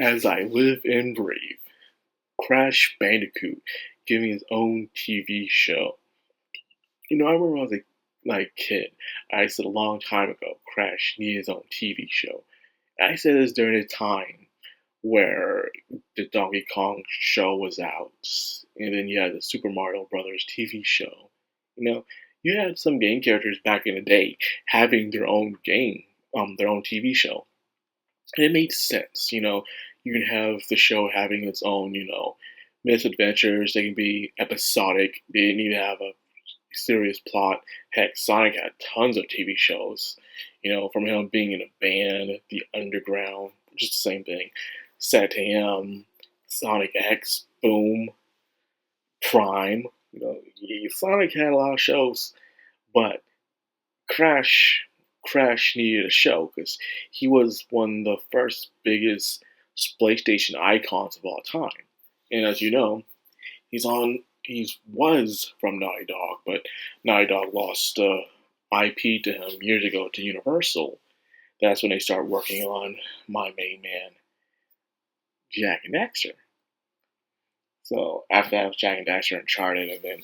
As I live and breathe, Crash Bandicoot giving his own TV show. I remember when I was a kid, I said a long time ago, Crash needed his own TV show. I said this during a time where the Donkey Kong show was out, and then you had the Super Mario Brothers TV show. You know, you had some game characters back in the day having their own game, their own TV show. And it made sense. You can have the show having its own, misadventures. They can be episodic. They didn't need to have a serious plot. Heck, Sonic had tons of TV shows. From him being in a band, The Underground, just the same thing. Set AM, Sonic X, Boom, Prime. Sonic had a lot of shows, but Crash Crash needed a show because he was one of the first biggest PlayStation icons of all time. And as you know, he was from Naughty Dog, but Naughty Dog lost IP to him years ago to Universal. That's when they started working on my main man, Jak and Daxter. So after that was Jak and Daxter, Uncharted, and then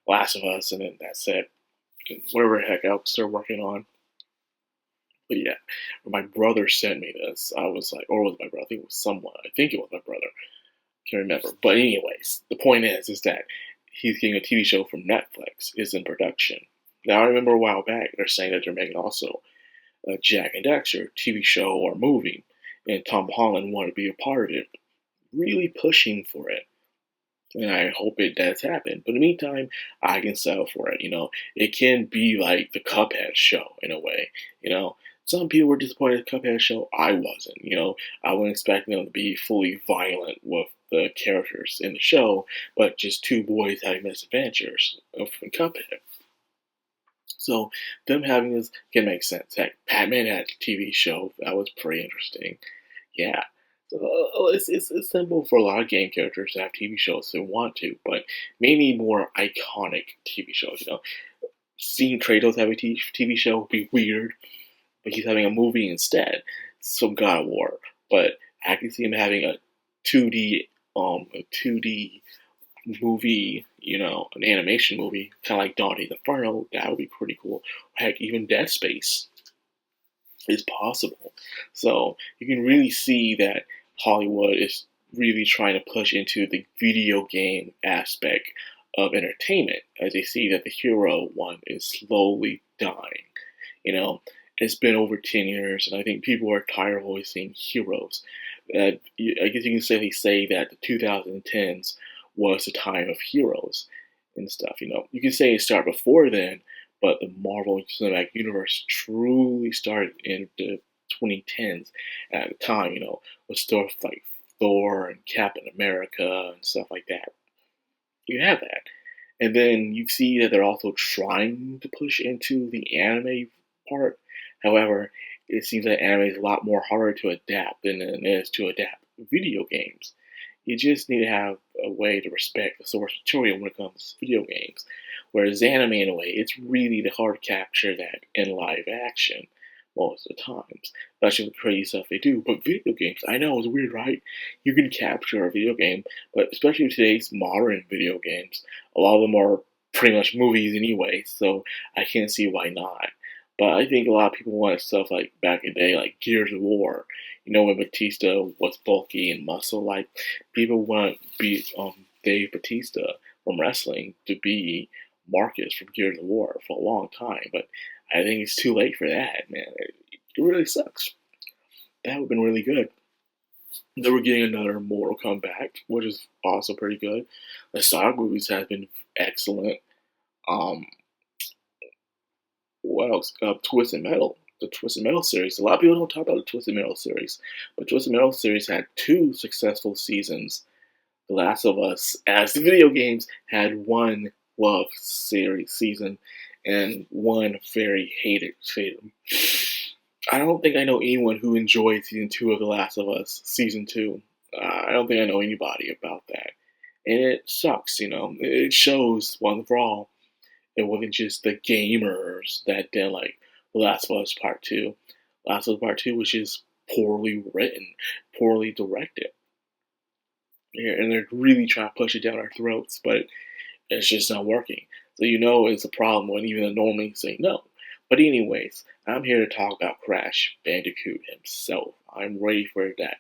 Last of Us, and then that's it. And whatever the heck else they're working on. But yeah, when my brother sent me this, I was like, or was it my brother? I think it was someone. I think it was my brother. Can't remember. But anyways, the point is that he's getting a TV show from Netflix. Is in production. Now I remember a while back they're saying that they're making also a Jak and Daxter TV show or movie, and Tom Holland wanted to be a part of it, really pushing for it. And I hope it does happen. But in the meantime, I can settle for it. It can be like the Cuphead show in a way. Some people were disappointed with the Cuphead show. I wasn't. I wasn't expecting them to be fully violent with the characters in the show, but just two boys having misadventures from Cuphead. So them having this can make sense. Heck, Batman had a TV show that was pretty interesting. Yeah. So it's simple for a lot of game characters to have TV shows if they want to, but maybe more iconic TV shows. Seeing Kratos have a TV show would be weird, but he's having a movie instead, some God of War. But I can see him having a 2D movie, an animation movie, kind of like Dante's Inferno. That would be pretty cool. Heck, even Dead Space is possible. So you can really see that Hollywood is really trying to push into the video game aspect of entertainment as they see that the hero one is slowly dying. It's been over 10 years, and I think people are tired of always seeing heroes. I guess you can safely say that the 2010s was the time of heroes and stuff. You can say it started before then, but the Marvel Cinematic Universe truly started in the 2010s at the time, with stuff like Thor and Captain America and stuff like that. You have that. And then you see that they're also trying to push into the anime part. However, it seems that anime is a lot more harder to adapt than it is to adapt video games. You just need to have a way to respect the source material when it comes to video games. Whereas anime, in a way, it's really hard to capture that in live action most of the times. Especially with the crazy stuff they do. But video games, I know it's weird, right? You can capture a video game, but especially with today's modern video games, a lot of them are pretty much movies anyway, so I can't see why not. But I think a lot of people wanted stuff like back in the day, like Gears of War. When Batista was bulky and muscle, like people want Dave Batista from wrestling to be Marcus from Gears of War for a long time. But I think it's too late for that, man. It really sucks. That would have been really good. Then we're getting another Mortal Kombat, which is also pretty good. The Sonic movies have been excellent. Um, what else? Twisted Metal. The Twisted Metal series. A lot of people don't talk about the Twisted Metal series, but Twisted Metal series had two successful seasons. The Last of Us, as the video games, had one love series season and one very hated season. I don't think I know anyone who enjoyed season 2 of The Last of Us season 2. I don't think I know anybody about that. And it sucks, It shows, once for all, it wasn't just the gamers that didn't like The Last of Us Part 2. Last of Us Part 2 was just poorly written, poorly directed. Yeah, and they're really trying to push it down our throats, but it's just not working. So you know it's a problem when even the normies say no. But anyways, I'm here to talk about Crash Bandicoot himself. I'm ready for that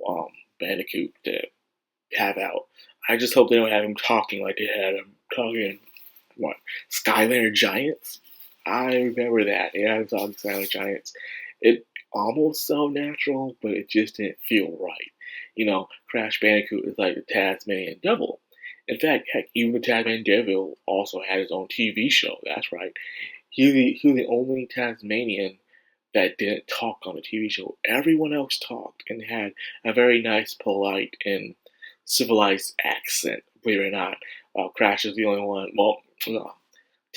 um, Bandicoot to have out. I just hope they don't have him talking like they had him talking what? Skylander Giants? I remember that. Yeah, I was talking Skylander Giants. It almost sounded natural, but it just didn't feel right. You know, Crash Bandicoot is like the Tasmanian Devil. In fact, heck, even the Tasmanian Devil also had his own TV show. That's right. He was the only Tasmanian that didn't talk on the TV show. Everyone else talked and had a very nice, polite, and civilized accent. Believe it or not, Crash was the only one. Well,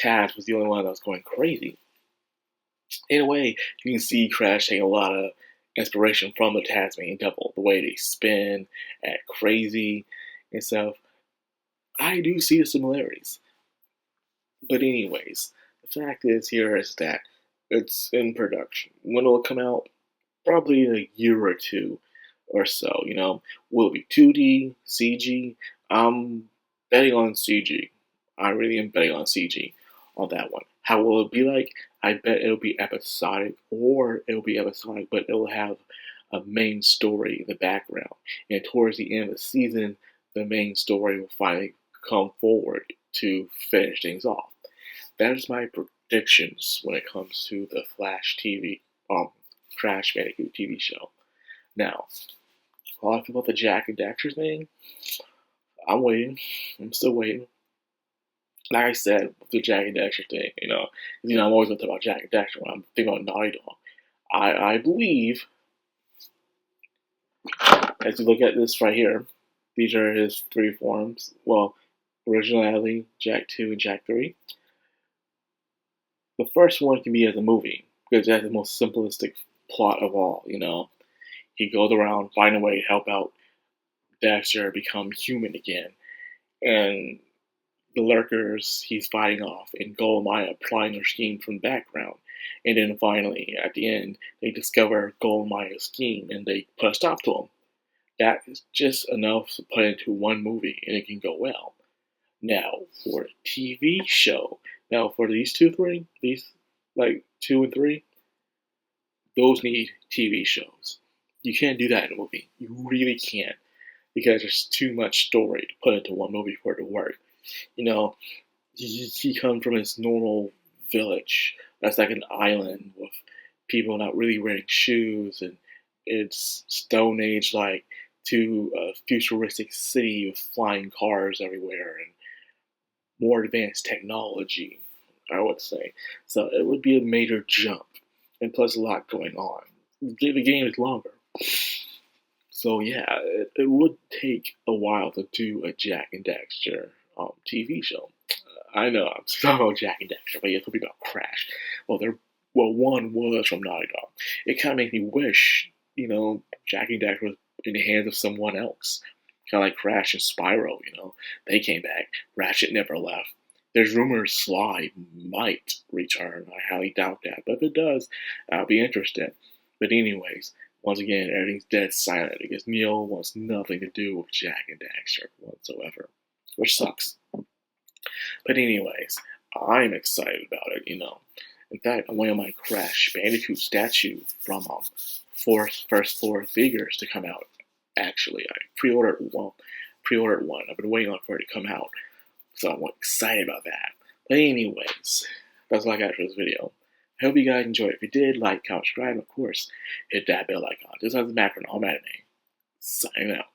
Taz was the only one that was going crazy. In a way, you can see Crash taking a lot of inspiration from the Tasmanian Devil, the way they spin, act crazy, and stuff. I do see the similarities. But anyways, the fact is here is that it's in production. When will it come out? Probably in a year or two or so, you know. Will it be 2D, CG? I'm betting on CG. I really am betting on CG on that one. How will it be like? I bet it'll be episodic, or it'll be episodic, but it'll have a main story in the background. And towards the end of the season, the main story will finally come forward to finish things off. That is my predictions when it comes to the Flash TV, Crash Bandicoot TV show. Now, all I feel about the Jack and Daxter thing, I'm waiting. I'm still waiting. Like I said, with the Jack and Daxter thing, I'm always going to talk about Jack and Daxter when I'm thinking about Naughty Dog. I believe, as you look at this right here, these are his three forms. Well, originally Jack 2 and Jack 3. The first one can be as a movie, because it has the most simplistic plot of all, He goes around, find a way to help out Daxter become human again. And the lurkers he's fighting off, and Goldmaya applying her scheme from the background. And then finally, at the end, they discover Goldmaya's scheme and they put a stop to him. That is just enough to put into one movie and it can go well. Now, for a TV show, for these these like 2 and 3, those need TV shows. You can't do that in a movie. You really can't, because there's too much story to put into one movie for it to work. He comes from his normal village that's like an island with people not really wearing shoes, and it's Stone Age like, to a futuristic city with flying cars everywhere and more advanced technology, I would say. So it would be a major jump, and plus a lot going on. The game is longer. So yeah, it would take a while to do a Jack and Daxter TV show. I know I'm talking about Jack and Daxter, but yeah, talking about Crash. One was from Naughty Dog. It kind of makes me wish, Jack and Daxter was in the hands of someone else. Kind of like Crash and Spyro, They came back. Ratchet never left. There's rumors Sly might return. I highly doubt that. But if it does, I'll be interested. But anyways, once again, everything's dead silent because Neil wants nothing to do with Jack and Daxter whatsoever. Which sucks. But anyways, I'm excited about it, In fact, I'm waiting on my Crash Bandicoot statue from first floor figures to come out. Actually, I pre-ordered one. I've been waiting on for it to come out. So I'm excited about that. But anyways, that's all I got for this video. I hope you guys enjoyed. If you did, like, comment, subscribe, of course, hit that bell icon. This is Madcrownxox, signing out.